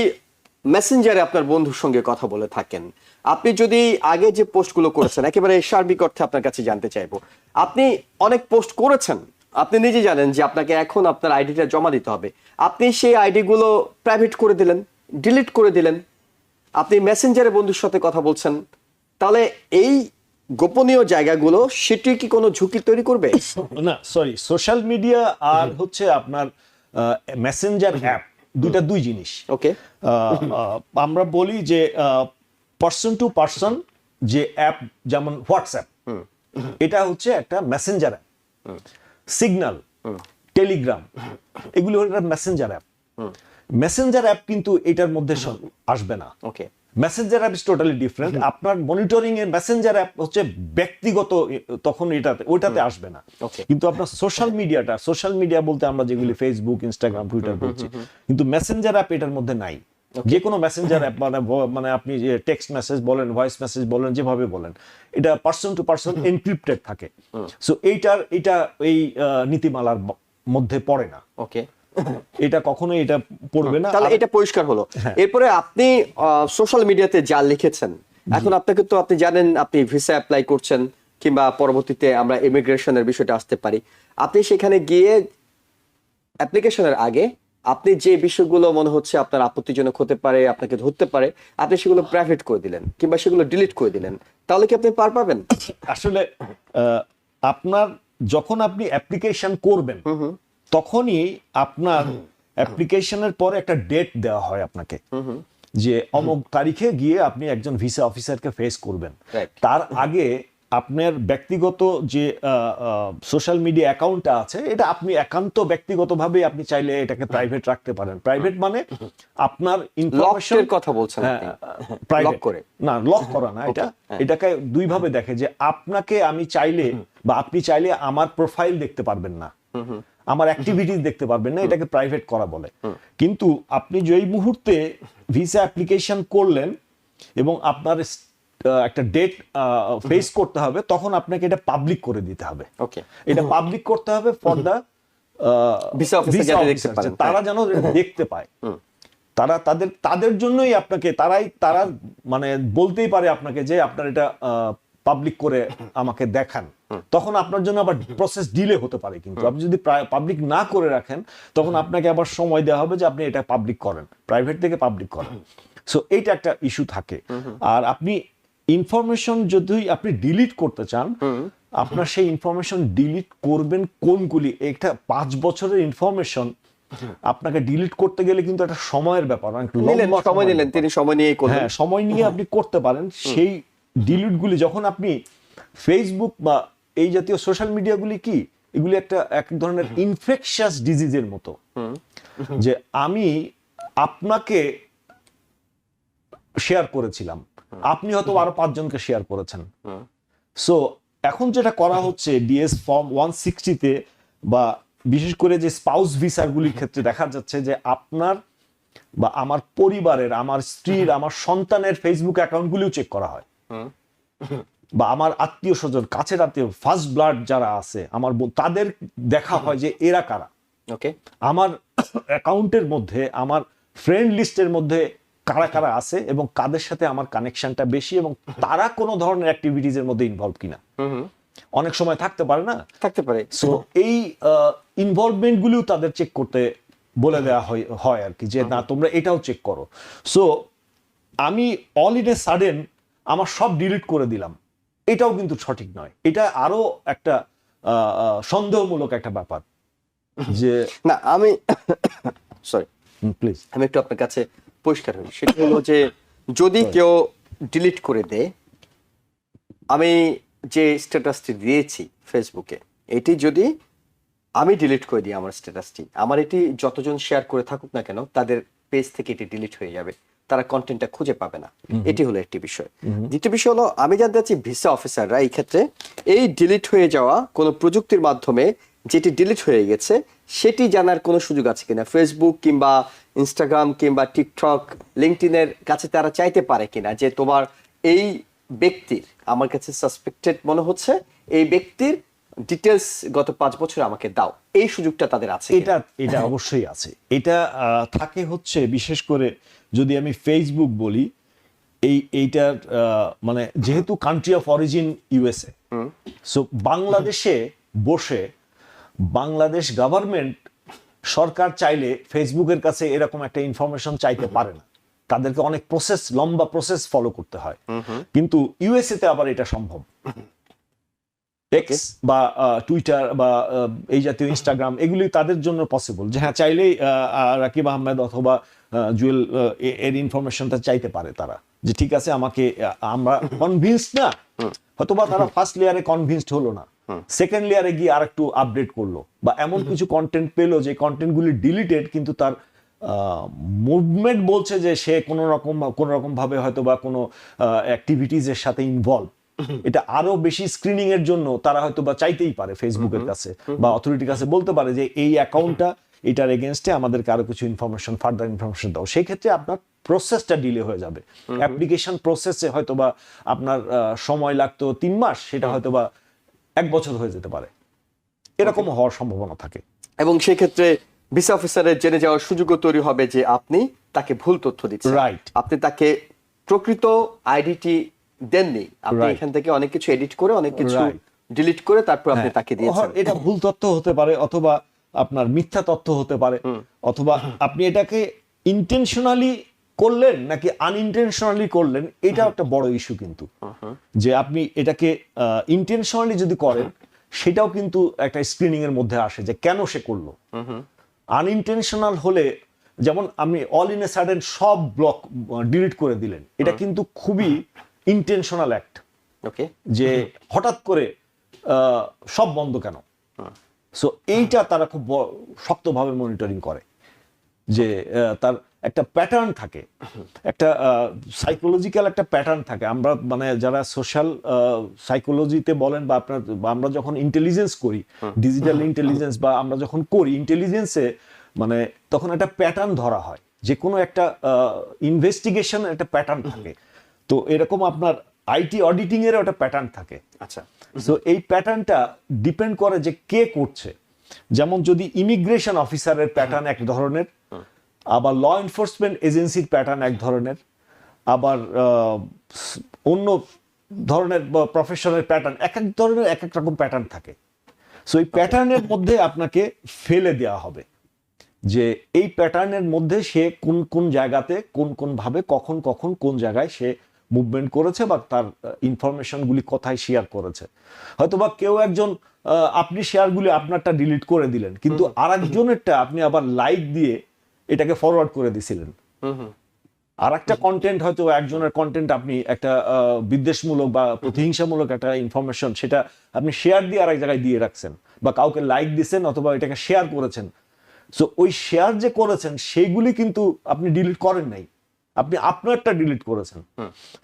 মেসেঞ্জারে আপনার বন্ধুর সঙ্গে কথা বলে থাকেন, আপনি যদি আগে যে পোস্টগুলো করেছেন, একেবারে সার্বিক অর্থে আপনার কাছে জানতে চাইবো, আপনি অনেক পোস্ট করেছেন, আপনি নিজে জানেন যে আপনাকে এখন আপনার আইডিটা জমা দিতে হবে, আপনি সেই আইডিগুলো প্রাইভেট করে দিলেন, ডিলিট করে দিলেন, আপনি মেসেঞ্জারে বন্ধুর সাথে কথা বলছেন, তাহলে এই গোপনীয় জায়গাগুলো সেটি কি কোনো ঝুঁকি তৈরি করবে? না, সরি, সোশ্যাল মিডিয়া আর হচ্ছে আপনার মেসেঞ্জার অ্যাপ দুই জিনিস। ওকে, আমরা বলি যে পার্সন টু পার্সন যে অ্যাপ, যেমন হোয়াটসঅ্যাপ, এটা হচ্ছে একটা মেসেঞ্জার অ্যাপ। সিগন্যাল, টেলিগ্রাম, এগুলো হলো মেসেঞ্জার অ্যাপ। মেসেঞ্জার অ্যাপ কিন্তু এটার মধ্যে আসবে না। Okay, messenger app is totally different. আপনার মনিটরিং এর মেসেঞ্জার অ্যাপ হচ্ছে ব্যক্তিগত, তখন ওইটাতে আসবে না। কিন্তু আপনার সোশ্যাল মিডিয়া বলতে আমরা যেগুলি ফেসবুক, ইনস্টাগ্রাম, টুইটার বলছি, কিন্তু মেসেঞ্জার অ্যাপ এটার মধ্যে নাই। যে কোনো মেসেঞ্জার অ্যাপ মানে আপনি যে টেক্সট মেসেজ বলেন, ভয়েস মেসেজ বলেন, যেভাবে বলেন, এটা পার্সন টু পার্সন এনক্রিপ্টেড থাকে। সো এটা এই নীতিমালার মধ্যে পড়ে না। ওকে, এটা কখনোই এটা পড়বে না। তাহলে এটা পরিষ্কার হলো। এরপরে আপনি সোশ্যাল মিডিয়াতে যা লিখেছেন, এখন আপনাকে তো, আপনি জানেন আপনি ভিসা অ্যাপ্লাই করছেন কিংবা পরবর্তীতে আমরা ইমিগ্রেশনের বিষয়টা আসতে পারি, আপনি সেখানে গিয়ে অ্যাপ্লিকেশনের আগে আপনি যে বিষয়গুলো মনে হচ্ছে আপনার আপত্তিজনক হতে পারে, আপনাকে ধরতে পারে, আপনি সেগুলো প্রাইভেট করে দিলেন কিংবা সেগুলো ডিলিট করে দিলেন, তাহলে কি আপনি পার পাবেন? আসলে আপনার যখন আপনি অ্যাপ্লিকেশন করবেন, তখনই আপনার অ্যাপ্লিকেশনের পরে একটা ডেট দেওয়া হয় আপনাকে, যে অমুক তারিখে গিয়ে আপনি একজন ভিসা অফিসারকে ফেস করবেন। তার আগে আপনার ব্যক্তিগত যে সোশ্যাল মিডিয়া অ্যাকাউন্টটা আছে, এটা আপনি একান্ত ব্যক্তিগতভাবে আপনি চাইলে এটাকে প্রাইভেট রাখতে পারেন। প্রাইভেট মানে আপনার ইনফরমেশন কথা বলছেন লক করে না, লক করা না, এটাকে দুই ভাবে দেখে, যে আপনাকে আমি চাইলে বা আপনি চাইলে আমার প্রোফাইল দেখতে পারবেন না, আমার অ্যাক্টিভিটিস দেখতে পারবেন না, এটাকে প্রাইভেট করা বলে। কিন্তু আপনি যেই মুহূর্তে ভিসা অ্যাপ্লিকেশন করলেন এবং আপনার একটা ডেট ফেস করতে হবে, তখন আপনাকে এটা পাবলিক করে দিতে হবে। ওকে, এটা পাবলিক করতে হবে ফর দা ভিসা অফিসার দেখতে পারেন, তারা যেন দেখতে পায়। তারা তাদের জন্যই আপনাকে, তারা মানে বলতেই পারে আপনাকে যে আপনার এটা পাবলিক করে আমাকে দেখান। তখন আপনার জন্য আবার প্রসেস ডিলে হতে পারে। কিন্তু আপনি যদি পাবলিক না করে রাখেন, তখন আপনাকে আবার সময় দেওয়া হবে যে আপনি এটা পাবলিক করেন, প্রাইভেট থেকে পাবলিক করেন। সো এইটা একটা ইস্যু থাকে। আর আপনি ইনফরমেশন যদি আপনি ডিলিট করতে চান, আপনার সেই ইনফরমেশন ডিলিট করবেন কোনগুলি, একটা 5 বছরের ইনফরমেশন আপনাকে ডিলিট করতে গেলে কিন্তু একটা সময়ের ব্যাপার, সময় নিলেন, তিনি সময় নিয়ে করলেন। হ্যাঁ, সময় নিয়ে আপনি করতে পারেন। সেই ডিলিটগুলি যখন আপনি ফেসবুক বা এই জাতীয় সোশ্যাল মিডিয়াগুলি কি, এগুলি এক ধরনের ইনফেকশাস ডিজিজের মতো, যে আমি আপনাকে শেয়ার করেছিলাম, আপনি হয়তো আরো 5 জনকে শেয়ার করেছেন। সো এখন যেটা করা হচ্ছে ডিএস ফর্ম 160-তে বা বিশেষ করে যে স্পাউস ভিসাগুলির ক্ষেত্রে দেখা যাচ্ছে যে আপনার বা আমার পরিবারের, আমার স্ত্রীর, আমার সন্তানের ফেসবুক অ্যাকাউন্টগুলিও চেক করা হয়, বা আমার আত্মীয় স্বজন, কাছের আত্মীয়, ফার্স্ট ব্লাড যারা আছে আমার, তাদের দেখা হয় যে এরা কারা। ওকে, আমার অ্যাকাউন্টের মধ্যে, আমার ফ্রেন্ড লিস্টের মধ্যে কারা কারা আছে এবং কাদের সাথে আমার কানেকশনটা বেশি, এবং তারা কোনো ধরনের অ্যাক্টিভিটিজের মধ্যে ইনভলভ কিনা। অনেক সময় থাকতে পারে না, থাকতে পারে। সো এই ইনভলভমেন্ট গুলিও তাদের চেক করতে বলে দেওয়া হয় আর কি, যে না তোমরা এটাও চেক করো। সো আমি অল ইন এ সাডেন আমার সব ডিলিট করে দিলাম, এটাও কিন্তু সঠিক নয়। এটা আরো একটা সন্দেহমূলক একটা ব্যাপার। যে না, আমি সরি প্লিজ, আমি একটু আপনার কাছে পরিষ্কার হই। সেটা হলো যে যদি কেউ ডিলিট করে দেয়, আমি যে স্ট্যাটাসটি দিয়েছি ফেসবুকে, এটি যদি আমি ডিলিট করে দিই, আমার স্ট্যাটাসটি, আমার এটি যতজন শেয়ার করে থাকুক না কেন, তাদের পেজ থেকে এটি ডিলিট হয়ে যাবে, তারা কন্টেন্টটা খুঁজে পাবে না। এটি হলো একটি বিষয়। দ্বিতীয় বিষয় হলো, আমি জানতে চাচ্ছি ভিসা অফিসাররা এই ক্ষেত্রে এই ডিলিট হয়ে যাওয়া কোনো প্রযুক্তির মাধ্যমে যেটি ডিলিট হয়ে গেছে সেটি জানার কোনো সুযোগ আছে কিনা, ফেসবুক কিংবা ইনস্টাগ্রাম কিংবা টিকটক, লিঙ্কডইনের কাছে তারা চাইতে পারে কিনা যে তোমার এই ব্যক্তির আমার কাছে সাসপেক্টেড মনে হচ্ছে, এই ব্যক্তির ডিটেলস গত 5 বছর আমাকে দাও, এই সুযোগটা তাদের আছে কিনা? এটা অবশ্যই আছে। এটা থাকে হচ্ছে বিশেষ করে যদি আমি ফেসবুক বলি, এইটার মানে যেহেতু country of origin USA, so বাংলাদেশে বসে বাংলাদেশ গভর্নমেন্ট সরকার চাইলে ফেসবুকের কাছে এরকম একটা ইনফরমেশন চাইতে পারে না, তাদেরকে অনেক লম্বা প্রসেস ফলো করতে হয়। কিন্তু ইউএসএ তে আবার এটা সম্ভব। এক্স বা টুইটার বা এই জাতীয় ইনস্টাগ্রাম, এগুলি তাদের জন্য পসিবল যে হ্যাঁ চাইলেই রাকিব আহমেদ অথবা জুয়েল এর ইনফরমেশনটা চাইতে পারে তারা, যে ঠিক আছে আমাকে, আমরা কনভিন্সড না, হয়তোবা তারা ফার্স্ট লেয়ারে কনভিন্সড হলো না, সেকেন্ড লেয়ারে গিয়ে আর একটু আপডেট করলো, বা এমন কিছু কন্টেন্ট পেলো যে কন্টেন্টগুলি ডিলিটেড, কিন্তু তার মুভমেন্ট বলছে যে সে কোনো রকম ভাবে হয়তো বা কোনো অ্যাক্টিভিটিজ এর সাথে ইনভলভ। এটা আরো বেশি স্ক্রিনিং এর জন্য তারা হয়তো বা চাইতেই পারে ফেসবুকের কাছে বা অথরিটির কাছে, বলতে পারে যে এই অ্যাকাউন্টটা এটার এগেনস্টে আমাদেরকে আরো কিছু ইনফরমেশন, ফার্দার ইনফরমেশন দাও। সেই ক্ষেত্রে আপনার প্রসেসটা ডিলে হয়ে যাবে। অ্যাপ্লিকেশন প্রসেসে হয়তো বা আপনার সময় লাগতো 3 মাস, সেটা হয়তো বা 1 বছর হয়ে যেতে পারে, এরকম হওয়ার সম্ভাবনা থাকে। এবং সেই ক্ষেত্রে ভিসা অফিসারের জেনে যাওয়ার সুযোগও তৈরি হবে যে আপনি তাকে ভুল তথ্য দিচ্ছেন, রাইট, আপনি তাকে প্রকৃত আইডিটি দেননি, আপনি Right. এখান থেকে অনেক কিছু এডিট করে, অনেক কিছু Right. ডিলিট করে তারপর আপনি তাকে দিয়েছেন। এটা ভুল তথ্য হতে পারে, অথবা আপনার মিথ্যা তথ্য হতে পারে, অথবা আপনি এটাকে ইন্টেনশনালি করলেন নাকি আনইনটেনশনালি করলেন, এটা একটা বড় ইস্যু কিন্তু। যে আপনি এটাকে ইন্টেনশনালি যদি করেন, সেটাও কিন্তু একটা স্ক্রিনিং এর মধ্যে আসে যে কেন সে করলো। আনইনটেনশনাল হলে, যেমন আপনি অল ইন এ সাডেন সব ব্লক ডিলিট করে দিলেন, এটা কিন্তু খুবই ইন্টেনশনাল অ্যাক্ট। ওকে, যে হঠাৎ করে সব বন্ধ কেন। সো এইটা তারা খুব শক্তভাবে মনিটরিং করে, যে তার একটা প্যাটার্ন থাকে, একটা সাইকোলজিক্যাল একটা প্যাটার্ন থাকে। আমরা মানে যারা সোশ্যাল সাইকোলজিতে বলেন, বা আমরা যখন ইন্টেলিজেন্স করি, ডিজিটাল ইন্টেলিজেন্স, বা আমরা যখন করি ইন্টেলিজেন্সে, মানে তখন একটা প্যাটার্ন ধরা হয়, যে কোনো একটা ইনভেস্টিগেশন একটা প্যাটার্ন থাকে। তো এরকম আপনার আইটি অডিটিং এর একটা প্যাটার্ন থাকে। আচ্ছা, সো এই প্যাটার্নটা ডিপেন্ড করে যে কে করছে। যেমন যদি ইমিগ্রেশন অফিসারের প্যাটার্ন এক ধরনের, আবার ল এনফোর্সমেন্ট এজেন্সির প্যাটার্ন এক ধরনের, আবার অন্য ধরনের প্রফেশনের প্যাটার্ন, এক এক ধরনের এক এক রকম প্যাটার্ন থাকে। সো এই প্যাটার্নের মধ্যে আপনাকে ফেলে দেওয়া হবে, যে এই প্যাটার্নের মধ্যে সে কোন কোন জায়গাতে, কোন ভাবে, কখন কোন জায়গায় সে মুভমেন্ট করেছে, বা তার ইনফরমেশনগুলি কোথায় শেয়ার করেছে। হয়তোবা কেউ একজন, আপনি শেয়ারগুলি আপনারটা ডিলিট করে দিলেন, কিন্তু আরেকজনেরটা আপনি আবার লাইক দিয়ে এটাকে ফরওয়ার্ড করে দিছিলেন। আর একটা কন্টেন্ট, হয়তো একজনের কন্টেন্ট আপনি একটা বিদ্বেষমূলক বা প্রতিহিংসামূলক একটা ইনফরমেশন, সেটা আপনি শেয়ার দিয়ে আরেক জায়গায় দিয়ে রাখছেন, বা কাউকে লাইক দিচ্ছেন, অথবা এটাকে শেয়ার করেছেন। সো ওই শেয়ার যে করেছেন সেইগুলি কিন্তু আপনি ডিলিট করেন নাই, আপনি আপনারটা ডিলিট করেছেন।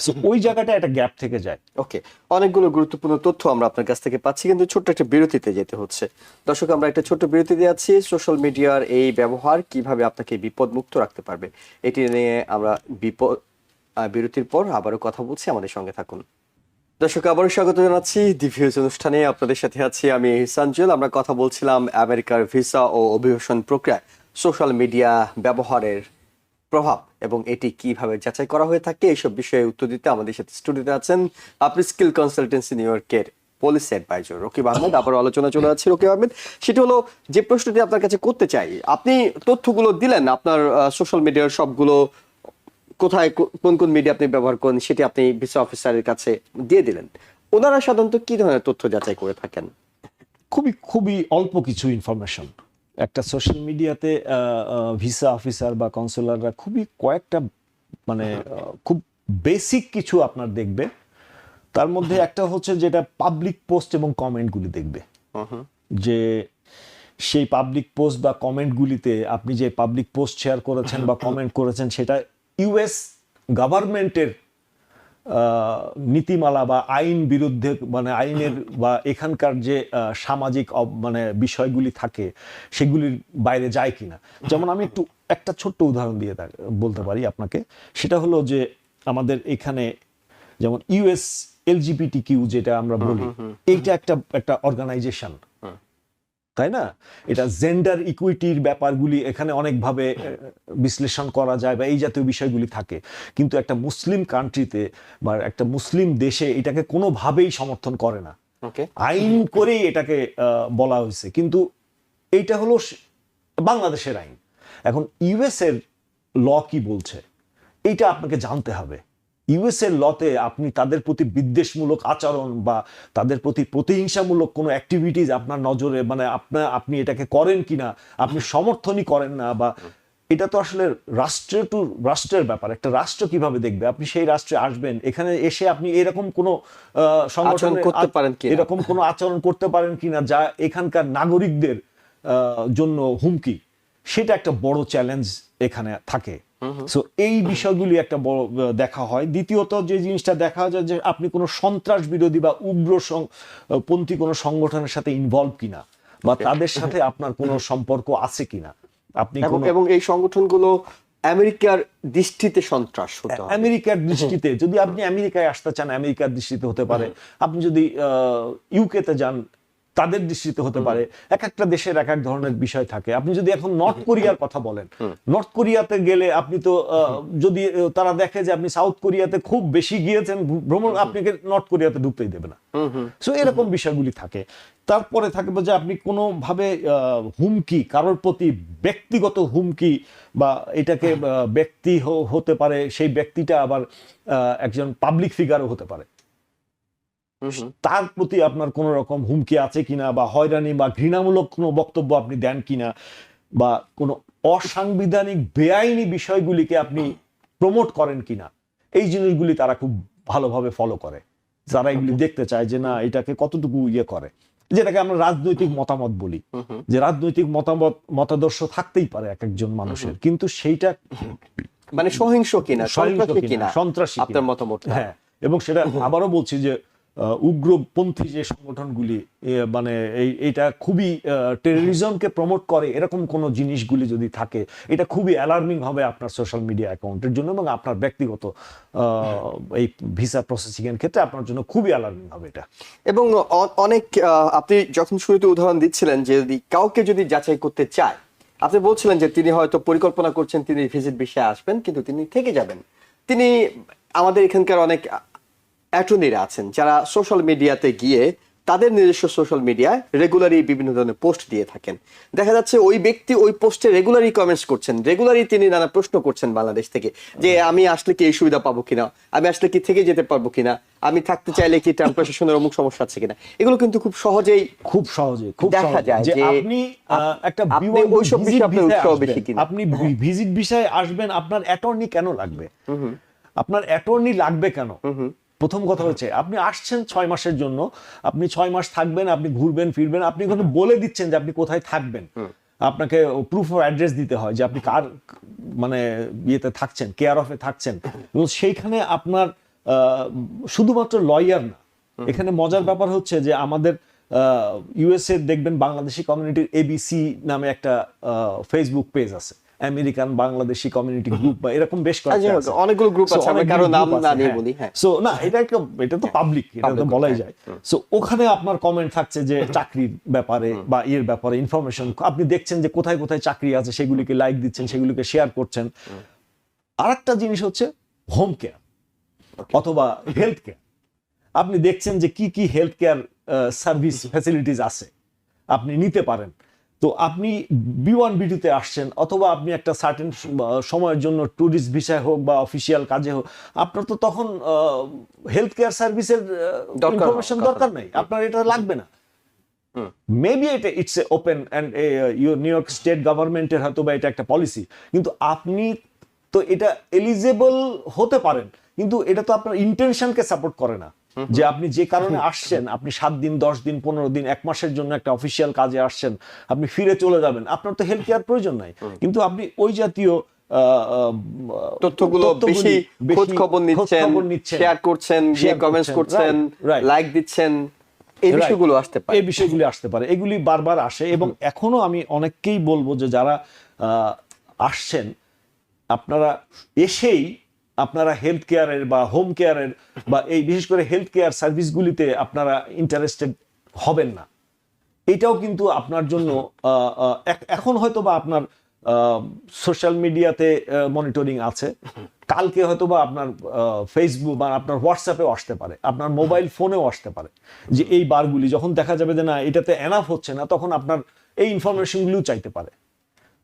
সো ওই জায়গাটা একটা গ্যাপ থেকে যায়। ওকে, অনেকগুলো গুরুত্বপূর্ণ তথ্য আমরা আপনার কাছ থেকে পাচ্ছি, কিন্তু ছোট্ট একটা বিরতিতে যেতে হচ্ছে। দর্শক, আমরা একটা ছোট্ট বিরতিতে আছি। সোশ্যাল মিডিয়ার এই ব্যবহার কিভাবে আপনাকে বিপদ মুক্ত রাখতে পারবে, এটি নিয়ে আমরা বিরতির পর আবারও কথা বলছি, আমাদের সঙ্গে থাকুন। দর্শক, আবারও স্বাগত জানাচ্ছি দি ভিউজ অনুষ্ঠানে। আপনাদের সাথে আছি আমি ইহসান জুয়েল। আমরা কথা বলছিলাম আমেরিকার ভিসা ও অভিবাসন প্রক্রিয়ায় সোশ্যাল মিডিয়া ব্যবহারের প্রভাব এবং এটি কিভাবে যাচাই করা হয়ে থাকে, এইসব বিষয়ে উত্তর দিতে আমাদের সাথে স্টুডিওতে আছেন আপনি স্কিল কনসালটেন্সি নিউ ইয়র্কের পলিসি অ্যাডভাইজার রকিব আহমেদ। আবার আলোচনা চলে যাচ্ছে রকিব আহমেদ, সেটা হলো যে প্রশ্নটি আপনার কাছে করতে চাই। আপনি তথ্যগুলো দিলেন, আপনার সোশ্যাল মিডিয়ার সবগুলো কোথায় কোন কোন মিডিয়া আপনি ব্যবহার করেন সেটি আপনি ভিসা অফিসারের কাছে দিয়ে দিলেন। ওনারা সাধারণত কি ধরনের তথ্য যাচাই করে থাকেন? খুবই অল্প কিছু ইনফরমেশন। একটা সোশ্যাল মিডিয়াতে ভিসা অফিসার বা কনসুলাররা খুবই কয়েকটা, মানে খুব বেসিক কিছু আপনার দেখবে। তার মধ্যে একটা হচ্ছে যেটা পাবলিক পোস্ট এবং কমেন্টগুলি দেখবে, যে সেই পাবলিক পোস্ট বা কমেন্টগুলিতে আপনি যে পাবলিক পোস্ট শেয়ার করেছেন বা কমেন্ট করেছেন, সেটা ইউএস গভর্নমেন্টের নীতিমালা বা আইন বিরুদ্ধে, মানে আইনের বা এখানকার যে সামাজিক মানে বিষয়গুলি থাকে সেগুলির বাইরে যায় কিনা। যেমন আমি একটা ছোট্ট উদাহরণ দিয়ে বলতে পারি আপনাকে, সেটা হলো যে আমাদের এখানে যেমন ইউএস LGBTQ যেটা আমরা বলি, এইটা একটা অর্গানাইজেশন, তাই না? এটা জেন্ডার ইকুইটির ব্যাপারগুলি এখানে অনেকভাবে বিশ্লেষণ করা যায় বা এই জাতীয় বিষয়গুলি থাকে, কিন্তু একটা মুসলিম কান্ট্রিতে বা একটা মুসলিম দেশে এটাকে কোনোভাবেই সমর্থন করে না। আইন করেই এটাকে বলা হয়েছে, কিন্তু এইটা হলো বাংলাদেশের আইন। এখন ইউএস এর ল কি বলছে এইটা আপনাকে জানতে হবে। ইউএস এর লতে আপনি তাদের প্রতি বিদ্বেষমূলক আচরণ বা তাদের প্রতি প্রতিহিংসামূলক কোনো অ্যাক্টিভিটিস আপনার নজরে, মানে আপনি এটাকে করেন কিনা, আপনি সমর্থনই করেন না, বা এটা তো আসলে রাষ্ট্রের ব্যাপার। একটা রাষ্ট্র কিভাবে দেখবে? আপনি সেই রাষ্ট্রে আসবেন, এখানে এসে আপনি এরকম কোনো সংগঠন করতে পারেন কি, এরকম কোনো আচরণ করতে পারেন কিনা যা এখানকার নাগরিকদের জন্য হুমকি, সেটা একটা বড় চ্যালেঞ্জ এখানে থাকে। সো এই বিষয়গুলি একটা বড় দেখা হয়। দ্বিতীয়ত যে জিনিসটা দেখা যায় যে আপনি কোনো সন্ত্রাস বিরোধী বা উগ্রপন্থী কোনো সংগঠনের সাথে ইনভলভ কিনা, বা তাদের সাথে আপনার কোনো সম্পর্ক আছে কিনা। আপনি এবং এই সংগঠনগুলো আমেরিকার দৃষ্টিতে সন্ত্রাস হতে হবে। আমেরিকার দৃষ্টিতে যদি আপনি আমেরিকায় আসতে চান, আমেরিকার দৃষ্টিতে হতে পারে। আপনি যদি ইউকেতে যান, তাদের দৃষ্টিতে হতে পারে। এক একটা দেশের এক এক ধরনের বিষয় থাকে। আপনি যদি এখন নর্থ কোরিয়ার কথা বলেন, নর্থ কোরিয়াতে গেলে আপনি তো যদি তারা দেখে যে আপনি সাউথ কোরিয়াতে খুব বেশি গিয়েছেন ভ্রমণ, আপনাকে নর্থ কোরিয়াতে ঢুকতেই দেবে না। সো এরকম বিষয়গুলি থাকে। তারপরে থাকবে যে আপনি কোনোভাবে হুমকি, কারোর প্রতি ব্যক্তিগত হুমকি, বা এটাকে ব্যক্তি হতে পারে, সেই ব্যক্তিটা আবার একজন পাবলিক ফিগারও হতে পারে, তার প্রতি আপনার কোন রকম হুমকি আছে কিনা, বা হয়রানি বা ঘৃণামূলক কোনো বক্তব্য আপনি দেন কিনা, বা কোনো অসাংবিধানিক বেআইনি বিষয়গুলিকে আপনি প্রমোট করেন কিনা, এই জিনিসগুলি তারা খুব ভালোভাবে ফলো করে। যারা এগুলি দেখতে চায় যে না এটাকে কতটুকু ইয়ে করে, যেটাকে আমরা রাজনৈতিক মতামত বলি, যে রাজনৈতিক মতাদর্শ থাকতেই পারে এক একজন মানুষের, কিন্তু সেইটা মানে সহিংস কিনা, সন্ত্রাসী আপনার মতামত। হ্যাঁ, এবং সেটা আবারও বলছি যে উগ্রপন্থী যে সংগঠনগুলি, মানে এইটা খুবই টেররিজমকে প্রমোট করে, এরকম কোন জিনিসগুলি যদি থাকে, এটা খুবই অ্যালার্মিং হবে আপনার সোশ্যাল মিডিয়া অ্যাকাউন্টের জন্য, এবং আপনার ব্যক্তিগত এই ভিসা প্রসেসিং এর ক্ষেত্রে আপনার জন্য খুবই অ্যালার্মিং হবে এটা। এবং অনেক আপনি যখন শুরুতে উদাহরণ দিচ্ছিলেন যে যদি কাউকে যদি যাচাই করতে চায়, আপনি বলছিলেন যে তিনি হয়তো পরিকল্পনা করছেন তিনি ভিজিট ভিসায় আসবেন, কিন্তু তিনি থেকে যাবেন। তিনি আমাদের এখানকার অনেক অ্যাটর্নিরা আছেন যারা সোশ্যাল মিডিয়াতে গিয়ে তাদের নিজস্ব সোশ্যাল মিডিয়ায় রেগুলারই বিভিন্ন ধরনের পোস্ট দিয়ে থাকেন। দেখা যাচ্ছে ওই ব্যক্তি ওই পোস্টে রেগুলারই কমেন্টস করছেন, রেগুলারই তিনি নানা প্রশ্ন করছেন বাংলাদেশ থেকে, যে আমি আসলে কি এই সুবিধা পাবো কিনা, আমি আসলে কি থেকে যেতে পারবো কিনা, আমি থাকতে চাইলে কি ট্রাম্প প্রশাসনের অমুক সমস্যা আছে কিনা। এগুলো কিন্তু খুব সহজেই দেখা যায় যে আপনি একটা ওইসব বিষয়ে আপনার উৎসাহ বেশি কিনা। আপনি ভিজিট ভিসায় আসবেন, আপনার অ্যাটর্নি কেন লাগবে? আপনার অ্যাটর্নি লাগবে কেন? প্রথম কথা হচ্ছে আপনি আসছেন 6 মাসের জন্য, আপনি 6 মাস থাকবেন, আপনি ঘুরবেন ফিরবেন, আপনি কিন্তু বলে দিচ্ছেন যে আপনি কোথায় থাকবেন, আপনাকে প্রুফ অফ অ্যাড্রেস দিতে হয় যে আপনি কার মানে ইয়েতে থাকছেন, কেয়ার অফে থাকছেন, এবং সেইখানে আপনার শুধুমাত্র লয়ার না। এখানে মজার ব্যাপার হচ্ছে যে আমাদের ইউএসএ দেখবেন বাংলাদেশি কমিউনিটির ABC নামে একটা ফেসবুক পেজ আছে, আমেরিকান বাংলাদেশি কমিউনিটি গ্রুপ, বা এরকম বেশ অনেকগুলো গ্রুপ আছে, আমি কারো নাম না নিয়ে বলি। সো না, এটা তো পাবলিক, এটা তো বলাই যায়। সো ওখানে আপনার কমেন্ট থাকছে যে চাকরির ব্যাপারে বা এর ব্যাপারে ইনফরমেশন আপনি দেখছেন যে কোথায় কোথায় চাকরি আছে, সেগুলিকে লাইক দিচ্ছেন, সেগুলিকে শেয়ার করছেন। আরেকটা জিনিস হচ্ছে হোম কেয়ার অথবা হেলথ কেয়ার। আপনি দেখছেন যে কি কি হেলথ কেয়ার সার্ভিস ফ্যাসিলিটিস আছে, আপনি নিতে পারেন। তো আপনি B1 B2 তে আসছেন, অথবা আপনি একটা সার্টেন সময়ের জন্য ট্যুরিস্ট ভিসায় হোক বা অফিসিয়াল কাজে হোক, আপনার তো তখন হেলথ কেয়ার সার্ভিসের ইনফরমেশন দরকার নাই, আপনার এটা লাগবে না। Maybe it's a open and new York state গভর্নমেন্টের হয়তো বা এটা একটা পলিসি, কিন্তু আপনি তো এটা এলিজেবল হতে পারেন, কিন্তু এটা তো আপনার ইন্টেনশনকে সাপোর্ট করে না। যে আপনি যে কারণে আসছেন, আপনি 7 দিন 10 দিন 15 দিন 1 মাসের জন্য একটা অফিসিয়াল কাজে আসছেন, আপনি ফিরে চলে যাবেন, আপনার তো হেলথ কেয়ার প্রয়োজন নাই, কিন্তু আপনি ওই জাতীয় তথ্যগুলো বেশি খোঁজ খবর নিচ্ছেন, শেয়ার করছেন, কমেন্টস করছেন, লাইক দিচ্ছেন, এই বিষয়গুলো আসতে পারে। এই বিষয়গুলো আসতে পারে, এগুলি বারবার আসে। এবং এখনো আমি অনেককেই বলবো যে যারা আসছেন, আপনারা এসেই আপনারা হেলথ কেয়ারের বা হোম কেয়ারের বা এই বিশেষ করে হেলথ কেয়ার সার্ভিসগুলিতে আপনারা ইন্টারেস্টেড হবেন না। এটাও কিন্তু আপনার জন্য এখন হয়তো বা আপনার সোশ্যাল মিডিয়াতে মনিটরিং আছে, কালকে হয়তো বা আপনার ফেসবুক বা আপনার হোয়াটসঅ্যাপেও আসতে পারে, আপনার মোবাইল ফোনেও আসতে পারে যে এই বারগুলি যখন দেখা যাবে যে না এটাতে এনাফ হচ্ছে না, তখন আপনার এই ইনফরমেশনগুলিও চাইতে পারে।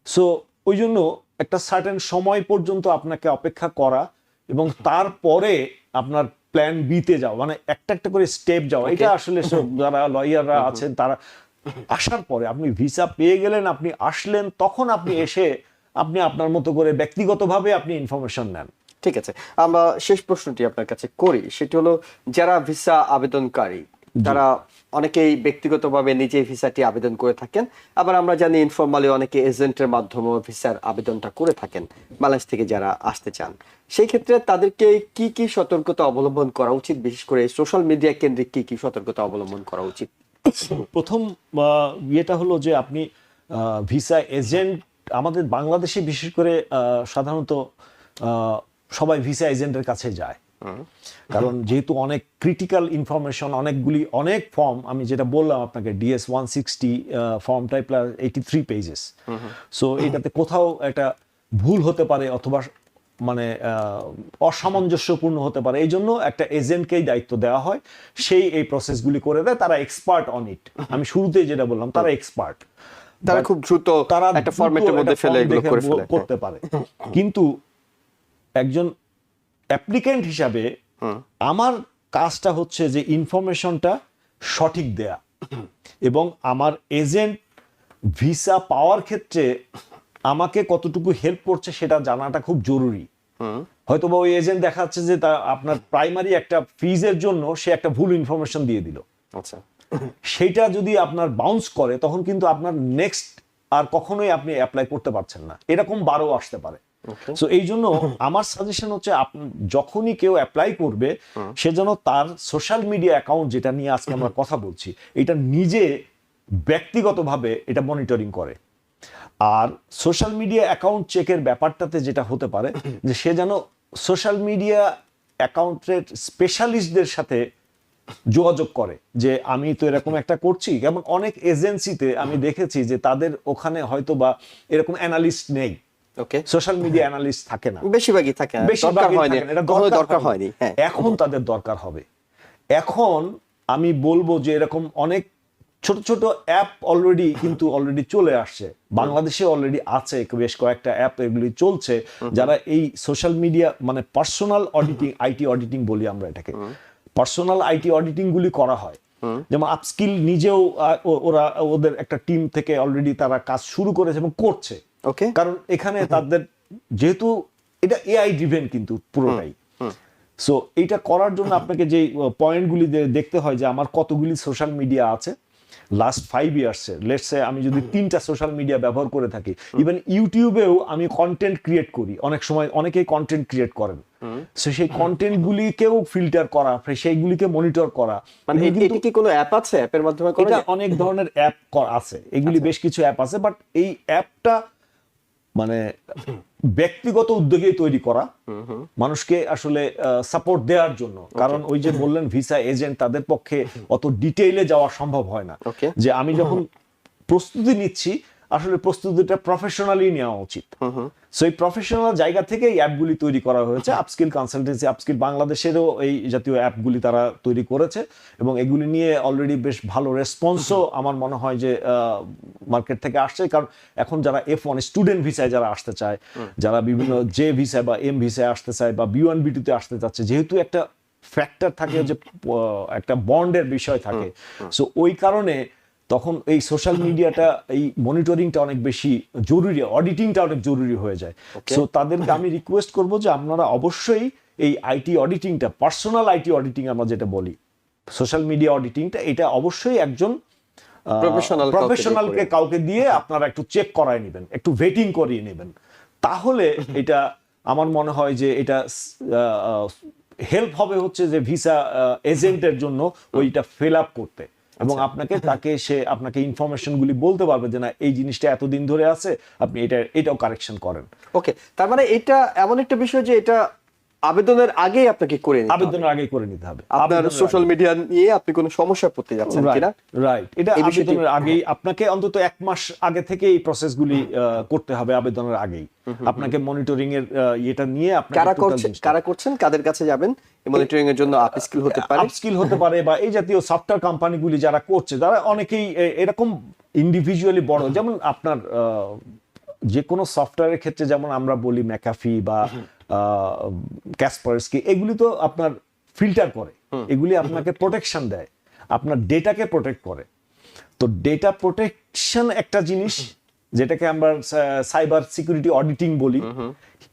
সো ওই জন্য একটা সার্টেন সময় পর্যন্ত আপনাকে অপেক্ষা করা এবং তারপরে আপনার প্ল্যান বিতে যাওয়া, মানে একটা একটা করে স্টেপ যাওয়া। এটা আসলে যারা লয়াররা আছেন তারা আসার পরে আপনি ভিসা পেয়ে গেলেন, আপনি আসলেন, তখন আপনি এসে আপনি আপনার মতো করে ব্যক্তিগতভাবে আপনি ইনফরমেশন নেন। ঠিক আছে, আমরা শেষ প্রশ্নটি আপনার কাছে করি, সেটি হলো যারা ভিসা আবেদনকারী তারা অনেকেই ব্যক্তিগতভাবে নিজে ভিসাটি আবেদন করে থাকেন, আবার আমরা জানি ইনফরমালি অনেকে এজেন্টের মাধ্যমে ভিসার আবেদনটা করে থাকেন বাংলাদেশ থেকে যারা আসতে চান। সেই ক্ষেত্রে তাদেরকে কি কি সতর্কতা অবলম্বন করা উচিত, বিশেষ করে সোশ্যাল মিডিয়া কেন্দ্রিক কি কি সতর্কতা অবলম্বন করা উচিত? প্রথম ইয়েটা হলো যে আপনি ভিসা এজেন্ট, আমাদের বাংলাদেশে বিশেষ করে সাধারণত সবাই ভিসা এজেন্টের কাছে যায়, কারণ যেহেতু অনেক ক্রিটিক্যাল ইনফরমেশন, অনেক ফর্ম, আমি যেটা বললাম আপনাকে DS 160 ফর্মটাই প্লাস 83 পেজেস। সো এটাতে কোথাও একটা ভুল হতে পারে অথবা মানে অসামঞ্জস্যপূর্ণ হতে পারে, এই জন্য একটা এজেন্টকেই দায়িত্ব দেওয়া হয়, সেই এই প্রসেসগুলি করে দেয়, তারা এক্সপার্ট অন ইট। আমি শুরুতেই যেটা বললাম তারা এক্সপার্ট, তারা খুব দ্রুত তারা একটা ফরম্যাটের মধ্যে ফেলে এগুলো করে ফেলে করতে পারে। কিন্তু একজন অ্যাপ্লিকেন্ট হিসাবে আমার কাজটা হচ্ছে যে ইনফরমেশনটা সঠিক দেয়া, এবং আমার এজেন্ট ভিসা পাওয়ার ক্ষেত্রে আমাকে কতটুকু হেল্প করছে সেটা জানাটা খুব জরুরি। হয়তো বা ওই এজেন্ট দেখা যাচ্ছে যে তা আপনার প্রাইমারি একটা ফিজের জন্য সে একটা ভুল ইনফরমেশন দিয়ে দিল, আচ্ছা, সেইটা যদি আপনার বাউন্স করে তখন কিন্তু আপনার নেক্সট আর কখনোই আপনি অ্যাপ্লাই করতে পারছেন না, এরকম বারও আসতে পারে। সো এই জন্য আমার সাজেশন হচ্ছে যখনই কেউ অ্যাপ্লাই করবে সে যেন তার সোশ্যাল মিডিয়া অ্যাকাউন্ট, যেটা নিয়ে আজকে আমরা কথা বলছি, এটা নিজে ব্যক্তিগতভাবে এটা মনিটরিং করে। আর সোশ্যাল মিডিয়া অ্যাকাউন্ট চেকের ব্যাপারটাতে যেটা হতে পারে যে সে যেন সোশ্যাল মিডিয়া অ্যাকাউন্টের স্পেশালিস্টদের সাথে যোগাযোগ করে যে আমি তো এরকম একটা করছি। যেমন অনেক এজেন্সিতে আমি দেখেছি যে তাদের ওখানে হয়তো বা এরকম অ্যানালিস্ট নেই, ওকে, সোশ্যাল মিডিয়া অ্যানালিস্ট থাকে না, বেশিরভাগই থাকে না, দরকার হয়নি, এটা দরকার হয়নি। হ্যাঁ, এখন তাদের দরকার হবে। এখন আমি বলবো যে এরকম অনেক ছোট ছোট অ্যাপ অলরেডি চলে আসছে, বাংলাদেশে অলরেডি আছে বেশ কয়েকটা অ্যাপ, এগুলি চলছে, যারা এই সোশ্যাল মিডিয়া মানে পার্সোনাল অডিটিং, আইটি অডিটিং বলি আমরা এটাকে, পার্সোনাল আইটি অডিটিং গুলি করা হয়। যেমন আপস্কিল নিজেও ওরা ওদের একটা টিম থেকে অলরেডি তারা কাজ শুরু করেছে এবং করছে, ওকে, কারণ এখানে তাদের যেহেতু এটা এআই ড্রিভেন কিন্তু পুরোটাই। সো এইটা করার জন্য আপনাকে যে পয়েন্টগুলি দেখতে হয় যে আমার কতগুলি সোশ্যাল মিডিয়া আছে লাস্ট 5 ইয়ার্সে, লেটস সে আমি যদি 3টা সোশ্যাল মিডিয়া ব্যবহার করে থাকি, ইভেন ইউটিউবেও আমি কন্টেন্ট ক্রিয়েট করি, অনেক সময় অনেকেই কন্টেন্ট ক্রিয়েট করেন, সো সেই কন্টেন্ট গুলিকেও ফিল্টার করা, সেইগুলিকে মনিটর করা। মানে এটা কি কোনো অ্যাপ আছে, অ্যাপের মাধ্যমে করা যায়? অনেক ধরনের অ্যাপ আছে, এগুলি বেশ কিছু অ্যাপ আছে, বাট এই অ্যাপটা মানে ব্যক্তিগত উদ্যোগেই তৈরি করা, মানুষকে আসলে সাপোর্ট দেওয়ার জন্য, কারণ ওই যে বললেন ভিসা এজেন্ট, তাদের পক্ষে অত ডিটেইলে যাওয়া সম্ভব হয় না। যে আমি যখন প্রস্তুতি নিচ্ছি, আসলে প্রস্তুতিটা প্রফেশনালি নেওয়া উচিত। সো এই প্রফেশনাল জায়গা থেকে এই অ্যাপগুলি তৈরি করা হয়েছে। আপস্কিল কনসালটেন্সি, আপস্কিল বাংলাদেশেরও এই জাতীয় অ্যাপগুলি তারা তৈরি করেছে, এবং এগুলি নিয়ে অলরেডি বেশ ভালো রেসপন্সও আমার মনে হয় যে মার্কেট থেকে আসছে। কারণ এখন যারা F1 স্টুডেন্ট ভিসায় যারা আসতে চায়, যারা বিভিন্ন জে ভিসায় বা এম ভিসায় আসতে চায় বা B1 B2 তে আসতে চাচ্ছে, যেহেতু একটা ফ্যাক্টর থাকে যে একটা বন্ডের বিষয় থাকে, সো ওই কারণে তখন এই সোশ্যাল মিডিয়াটা, এই মনিটরিংটা অনেক বেশি জরুরি, অডিটিংটা অনেক জরুরি হয়ে যায়। সো তাদেরকে আমি রিকোয়েস্ট করব যে আপনারা অবশ্যই এই আইটি অডিটিংটা, পার্সোনাল আইটি অডিটিং আমরা যেটা বলি, সোশ্যাল মিডিয়া অডিটিংটা, এটা অবশ্যই একজন প্রফেশনালকে কাউকে দিয়ে আপনারা একটু চেক করায় নেবেন, একটু ভেটিং করিয়ে নেবেন, তাহলে এটা আমার মনে হয় যে এটা হেল্প হবে হচ্ছে যে ভিসা এজেন্টের জন্য ওইটা ফিল আপ করতে, এবং আপনাকে ইনফরমেশন গুলি বলতে পারবে যে না এই জিনিসটা এতদিন ধরে আছে, আপনি এটাও কারেকশন করেন। ওকে, তার মানে এটা এমন একটা বিষয় যে এটা আবেদনের আগেই আপনাকে করে নিতে হবে। আবেদনের আগেই করে নিতে হবে। আপনার আবেদনের সোশ্যাল মিডিয়া নিয়ে আপনি কোনো সমস্যায় পড়তে যাচ্ছেন Right, কিনা, রাইট, এটা এই বিষয়টি- আবেদনের আগেই আপনাকে অন্তত 1 মাস আগে থেকে এই প্রসেসগুলি করতে হবে। আবেদনের আগেই আপনাকে মনিটরিং এর এটা নিয়ে আপনাকে কারা করছেন, কাদের কাছে যাবেন? মনিটরিং এর জন্য আপ স্কিল হতে পারে, আপস্কিল হতে পারে, বা এই জাতীয় সফটওয়্যার কোম্পানিগুলি যারা করছে তারা অনেকেই এরকম ইন্ডিভিজুয়ালি বড়, যেমন আপনার যে কোনো সফটওয়্যারের ক্ষেত্রে যেমন আমরা বলি ম্যাকাফি বা ক্যাসপারস্কি, এগুলি তো আপনার ফিল্টার করে, এগুলি আপনাকে প্রোটেকশন দেয়, আপনার ডেটাকে প্রোটেক্ট করে। তো ডেটা প্রোটেকশন একটা জিনিস, যেটাকে আমরা সাইবার সিকিউরিটি অডিটিং বলি,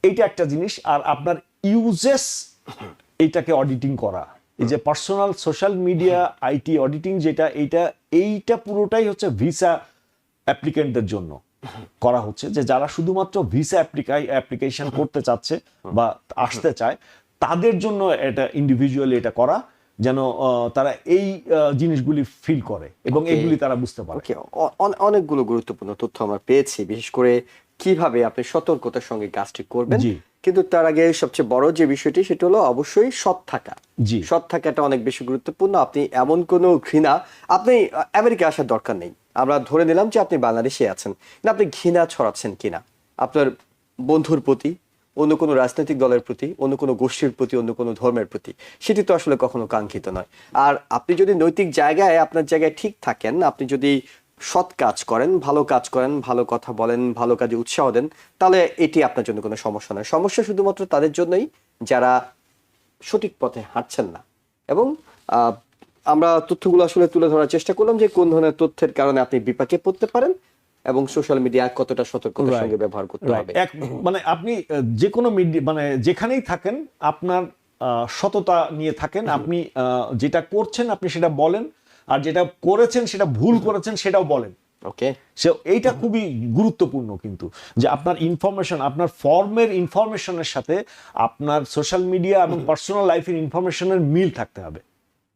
এইটা একটা জিনিস। আর আপনার ইউজেস এইটাকে অডিটিং করা, এই যে personal social media IT auditing যেটা, এইটা পুরোটাই হচ্ছে ভিসা অ্যাপ্লিকেন্টদের জন্য করা হচ্ছে, যে যারা শুধুমাত্র ভিসা অ্যাপ্লিকেশন করতে চাচ্ছে বা আসতে চায় তাদের জন্য এটা ইন্ডিভিজুয়ালি এটা করা, যেন তারা এই জিনিসগুলি ফিল করে এবং এগুলি তারা বুঝতে পারে। ওকে, অনেকগুলো গুরুত্বপূর্ণ তথ্য আমরা পেয়েছি, বিশেষ করে কিভাবে আপনি সতর্কতার সঙ্গে কাজটি করবেন। জি। কিন্তু তার আগে সবচেয়ে বড় যে বিষয়টি সেটা হলো অবশ্যই সৎ থাকা। জি। সৎ থাকাটা অনেক বেশি গুরুত্বপূর্ণ। আপনি এমন কোনো ঘৃণা, আপনি আমেরিকা আসার দরকার নেই, আমরা ধরে নিলাম যে আপনি বাংলাদেশে আছেন, না আপনি ঘৃণা ছড়াচ্ছেন কিনা আপনার বন্ধুর প্রতি, অন্য কোনো রাজনৈতিক দলের প্রতি, অন্য কোনো গোষ্ঠীর প্রতি, অন্য কোনো ধর্মের প্রতি, সেটি তো আসলে কখনো কাঙ্ক্ষিত নয়। আর আপনি যদি নৈতিক জায়গায়, আপনার জায়গায় ঠিক থাকেন, আপনি যদি সৎ কাজ করেন, ভালো কাজ করেন, ভালো কথা বলেন, ভালো কাজে উৎসাহ দেন, তাহলে এটি আপনার জন্য কোনো সমস্যা নয়। সমস্যা শুধুমাত্র তাদের জন্যই যারা সঠিক পথে হাঁটছেন না। এবং আমরা তথ্যগুলো আসলে তুলে ধরার চেষ্টা করলাম যে কোন ধরনের তথ্যের কারণে আপনি বিপাকে পড়তে পারেন এবং সোশ্যাল মিডিয়া কতটা সতর্কতার সঙ্গে ব্যবহার করতে হবে। মানে আপনি যে কোনো মিডিয়া, মানে যেখানেই থাকেন আপনার সততা নিয়ে থাকেন, আপনি যেটা করছেন আপনি সেটা বলেন, আর যেটা করেছেন সেটা ভুল করেছেন সেটাও বলেন। ওকে, সো এইটা খুবই গুরুত্বপূর্ণ, কিন্তু যে আপনার ইনফরমেশন, আপনার ফর্মের ইনফরমেশনের সাথে আপনার সোশ্যাল মিডিয়া এবং পার্সোনাল লাইফের ইনফরমেশনের মিল থাকতে হবে।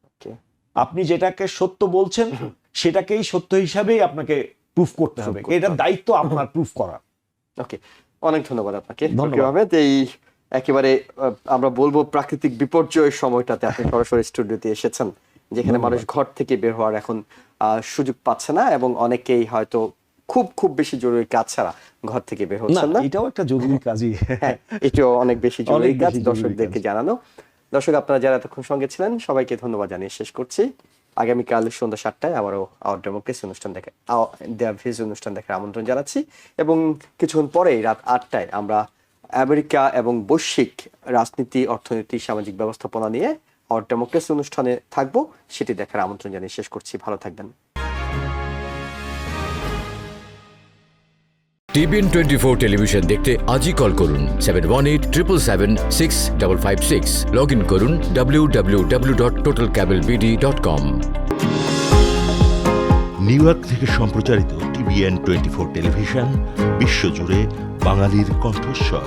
ওকে, আপনি যেটাকে সত্য বলছেন সেটাকেই সত্য হিসাবেই আপনাকে প্রুফ করতে হবে, এটার দায়িত্ব আপনার প্রুফ করা। ওকে, অনেক ধন্যবাদ আপনাকে। ধন্যবাদ। ওকে আহমেদ, এই একেবারে আমরা বলবো প্রাকৃতিক বিপর্যয়ের সময়টাতে আপনি সরাসরি স্টুডিওতে এসেছেন, যেখানে মানুষ ঘর থেকে বের হওয়ার এখন সুযোগ পাচ্ছে না, এবং অনেকেই হয়তো খুব খুব বেশি জরুরি কাজ ছাড়া ঘর থেকে বের হচ্ছেন না। এটাও একটা জরুরি কাজই। হ্যাঁ, এটাও অনেক বেশি জরুরি অনেক কাজ, বেশি জরুরি দর্শকদেরকে কাজ। জানানো। দর্শক, আপনারা যারা এতক্ষণ সঙ্গে ছিলেন সবাইকে ধন্যবাদ জানিয়ে শেষ করছি। আগামীকাল সন্ধ্যা 7টায় আবারও আওয়ার ডেমোক্রেসি অনুষ্ঠান দেখা, দেয়ার ভিউজ অনুষ্ঠান দেখার আমন্ত্রণ জানাচ্ছি। এবং কিছুক্ষণ পরেই রাত 8টায় আমরা আমেরিকা এবং বৈশ্বিক রাজনীতি, অর্থনীতি, সামাজিক ব্যবস্থাপনা নিয়ে আওয়ার ডেমোক্রেসি অনুষ্ঠানে থাকবো, সেটি দেখার আমন্ত্রণ জানিয়ে শেষ করছি। ভালো থাকবেন। TBN 24 টেলিভিশন দেখতে আজই কল করুন 7187776556। লগ ইন করুন www.totalcablebd.com। নিউ ইয়র্ক থেকে সম্প্রচারিত TBN 24 টেলিভিশন বিশ্বজুড়ে বাঙালির কণ্ঠস্বর।